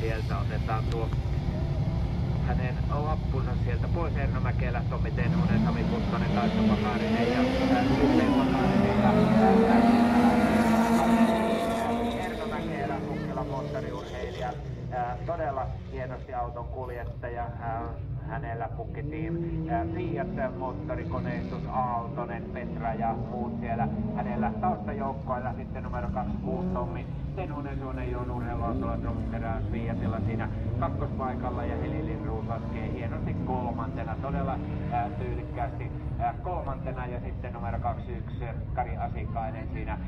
sieltä otetaan tuo hänen lappunsa sieltä pois. Erno Mäkelä, Tommi Tenhonen, Sami Puttonen, Taito Pakarinen ja Jussi Pakarinen ja Erno Mäkelä, Kukkela moottoriurheilija, todella hienosti auton kuljettaja. Hänellä Pukki-team, Fiat moottorikoneistus, Aaltonen, Petra ja muut siellä. Hänellä taustajoukkoilla sitten numero 26 Tommi Tenhonen, Suonen urheiluautolla Tromperäys Fiatilla siinä kakkospaikalla ja Heli Lindroos laskee hienosti kolmantena, todella tyylikkäästi kolmantena ja sitten numero 21 Kari Asikainen siinä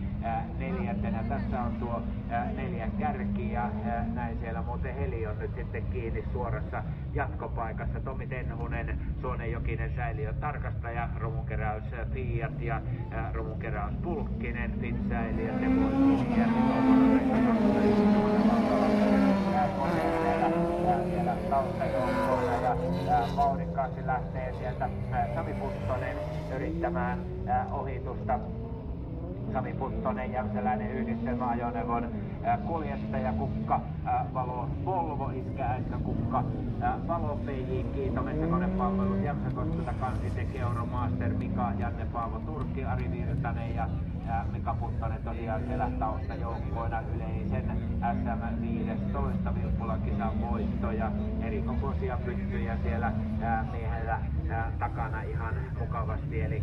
neljäntenä. Tässä on tuo neljän kärki ja näin siellä muuten Heli on nyt sitten kiinni suorassa jatkopaikassa. Tommi Tenhonen, Suonen Jokinen säiliö tarkastaja, romukeräys Fiat ja romukeräys Pulkkinen, Fit-säiliö Temo Sinijärvi, siellä taustajoukkoina ja vauhdikkaasti lähtee sieltä Sami Puttonen yrittämään ohitusta. Sami Puttonen, jämsäläinen yhdistelmäajoneuvon kuljettaja, Kukka Valo Volvo, Iskä Kukka Valo PJ Kiito Metsäkonepalvelut, Jämsäkoskelta Kansiteki Euromaster, Mika Janne Paavo Turkki, Ari Virtanen ja Mika Puttonen tosiaan siellä taustajoukkoina yleisen SM 15 Vilppulan kisan voitto ja erikokoisia pyttyjä siellä miehellä takana ihan mukavasti, eli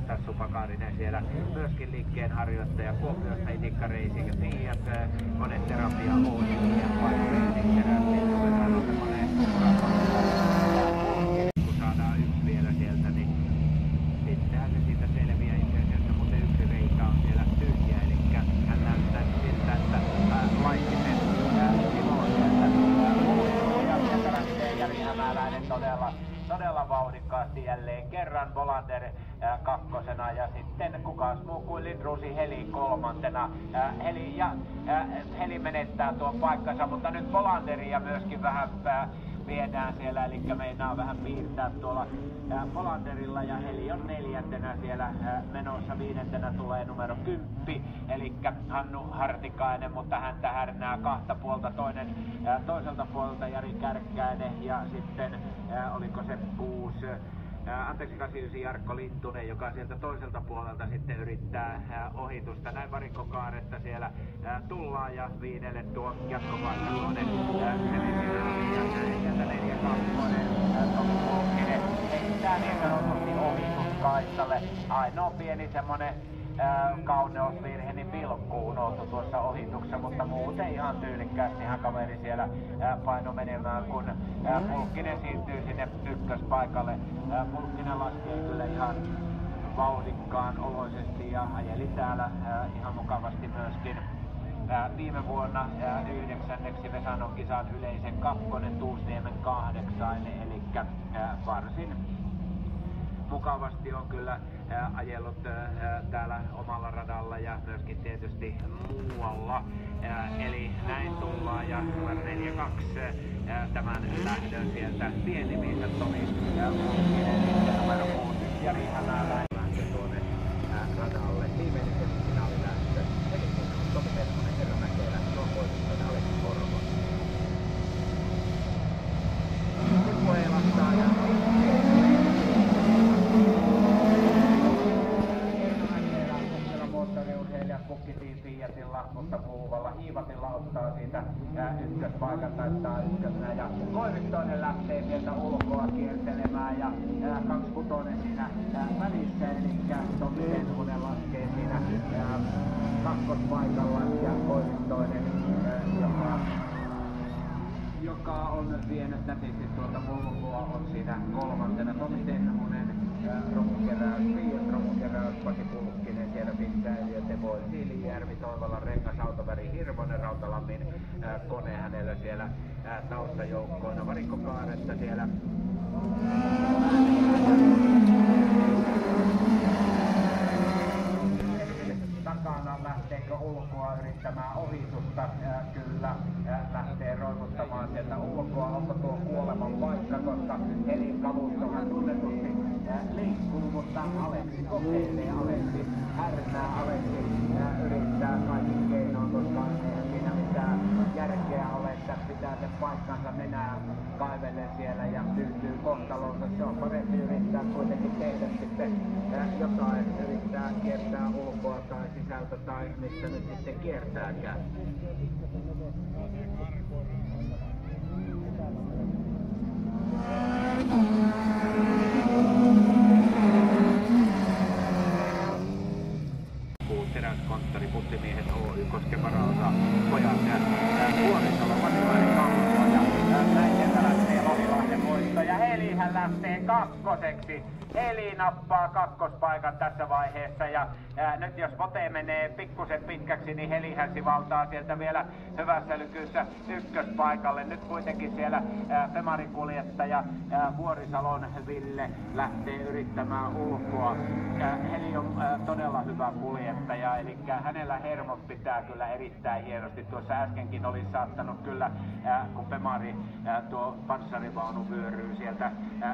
Tassu Pakarinen siellä myöskin liikkeenharjoittaja Kuopiosta, Itikka Racing, Fiat, koneterapia Oodi ja kun saadaan yksi vielä sieltä, niin sittenhän se siitä selviää itse asiassa, mutta yksi reikä on siellä tyhjä, eli hän näyttää siltä, että Laittisen Simo sieltä ja sieltä lähtee Jari Hämäläinen todella vauhdikkaasti jälleen kerran, Bolander kakkosena ja sitten kukas muu kuin Lindroosi Heli kolmantena. Heli menettää tuon paikkansa, mutta nyt Bolanderia myöskin vähän viedään siellä, eli meinaa vähän piirtää tuolla Bolanderilla ja Heli on neljäntenä siellä menossa, viidentenä tulee numero 10, eli Hannu Hartikainen, mutta häntä härnää kahta puolta, toiselta puolelta Jari Kärkkäinen ja sitten oliko se 89 Jarkko Lintunen, joka sieltä toiselta puolelta sitten yrittää ohitusta. Näin varikkokaaresta siellä tullaan ja viidelle tuo jatkopaikka tuonne sieltä 4-2 Tomi Pulkkinen heittää niin sanotusti ohituskaistalle. Ainoa pieni semmonen kauneusvirhe, niin pilkku unohtui tuossa ohituksessa, mutta muuten ihan tyylikkäästihan kaveri siellä paino menemään, kun Pulkkinen siirtyy sinne ykköspaikalle. Pulkkinen laskee kyllä ihan vauhdikkaan oloisesti ja ajeli täällä ihan mukavasti myöskin viime vuonna 9. Vesanon kisan yleisen kakkonen Tuusniemen 8, eli varsin mukavasti on kyllä ajellut täällä omalla radalla ja myöskin tietysti muualla. Eli näin tullaan ja numero 4-2 tämän lähdön sieltä Pienimiinsä Tomi Pulkkinen ja numero 6 Jari Hämäläinen lähtö tuonne radalle. Viimeinen finaalilähtö. Eli Tomi Tenhonen, Erno Mäkelä, tuon voittajana Aleksi Korvo. Nyt voi elastaa ja Pukki-team Fiatilla, mutta Puuvalla Hiivatilla ottaa siitä ykköspaikan, taittaa ykkösenä ja Koivistoinen lähtee sieltä ulkoa kiertelemään ja 26 siinä välissä, eli Tommi Tenhonen laskee siinä kakkospaikalla ja Koivistoinen, joka on vienyt nätisti tuolta ulkoa, on siinä kolmantena. Tommi Tenhonen, romukeräys, Fiat romukeräys, Pasi Pulkkinen, siellä Fit-säiliö Temo Sinijärvi, Toivolan rengas, Autoväri Hirvonen, Rautalammin kone hänellä siellä taustajoukkoina. Varikkokaaresta siellä takana, lähteekö ulkoa yrittämään ohitusta? Kyllä, lähtee roikuttamaan sieltä ulkoa. Onko tuo kuoleman paikka, koska Helin kalustohan tunnetusti liikkuu, mutta Aleksi kokeilee, Aleksi härnää, Aleksi yrittää kaikin keinoin, koska eihän siinä mitään järkeä ole, että pitää se kaivellen siellä ja tyytyy kohtalonsa. Se on parempi yrittää kuitenkin tehdä sitten jotain, yrittää kiertää ulkoa tai sisältä tai mistä nyt sitten kiertääkään. Teräskonttori, Pussimiehet Oy, Koskevaraosa, pojat ja Vuorisalo, Matilainen Kalloa ja näin sieltä lähtee Lohilahden voitto ja Helihän lähtee kakkoseksi. Heli nappaa kakkospaikan tässä vaiheessa ja nyt jos Vote menee pikkusen pitkäksi, niin Helihän sivaltaa sieltä vielä hyvässä lykyssä ykköspaikalle. Nyt kuitenkin siellä Femari-kuljettaja Vuorisalon Ville lähtee yrittämään ulkoa. Heli on todella hyvä kuljettaja, eli hänellä hermot pitää kyllä erittäin hienosti. Tuossa äskenkin olisi saattanut kyllä, kun Femari tuo panssarivaunu vyöryy sieltä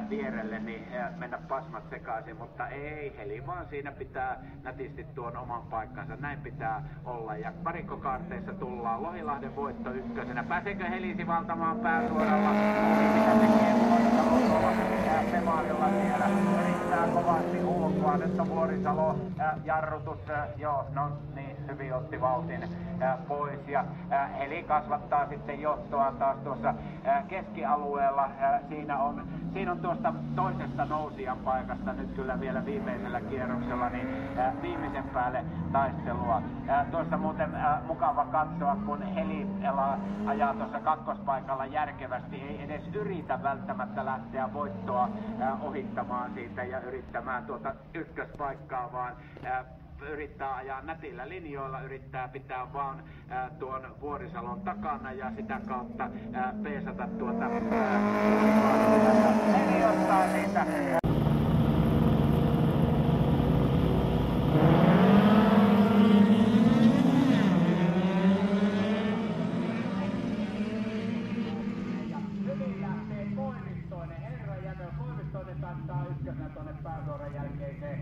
vierelle, niin mennä pasmat sekaisin, mutta ei, Heli vaan siinä pitää nätisti tuon oman paikkansa. Näin pitää olla ja varikkokaarteissa tullaan. Lohilahden voitto ykkösenä. Pääseekö Heli sivaltamaan pääsuoralla? Mitä tekee Vuorisalo Femarilla siellä? Yrittää kovasti ulkoa. Nyt on Vuorisalo jarrutus. Joo, no niin, hyvin otti vauhtin pois ja Heli kasvattaa sitten johtoa taas tuossa keskialueella. Siinä on tuosta toisesta nousijan paikasta nyt kyllä vielä viimeisellä kierroksella niin viimeisen päälle taistelua. Tuossa muuten mukava katsoa, kun Heli ajaa tuossa kakkospaikalla järkevästi, ei edes yritä välttämättä lähteä voittoa ohittamaan siitä ja yrittämään tuota ykköspaikkaa, vaan yrittää ajaa nätillä linjoilla, yrittää pitää vaan tuon Vuorisalon takana ja sitä kautta peesata tuota Heli ottaa siitä. Saattaa ykkösenä tuonne pääsuoran jälkeiseen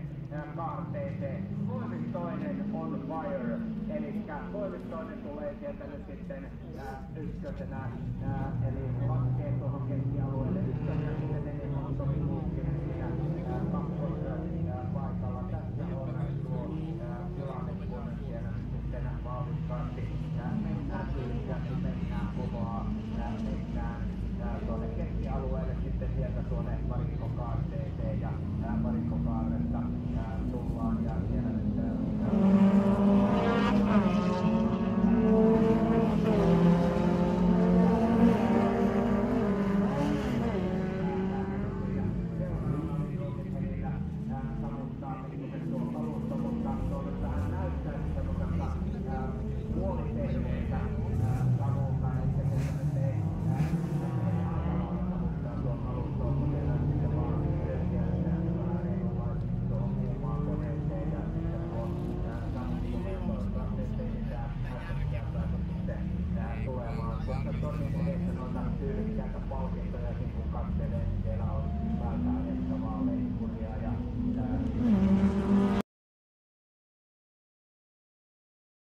kaarteeseen. Koivistoinen on fire, eli Koivistoinen tulee sieltä nyt sitten ykkösenä, eli laskee tuohon keskialueelle ykkösenä, sitten meni Monttori Luukkinen siinä kakkospaikalla. Tässä on tuo tilanne, kun siellä nyt sitten vauhdikkaasti mennään syystä, mennään kovaa, mennään tuonne keskialueelle sitten sieltä tuonne varikkokaarteeseen ja varikkokaaresta tullaan ja siellä nyt sammuttaa tuo kalusto, mutta tuoltahan näyttää semmoisesta puoliterveeltä savulta, että se ei tulemaan, koska tornin edessä noita tyylikkäitä palkintojakin kun katselee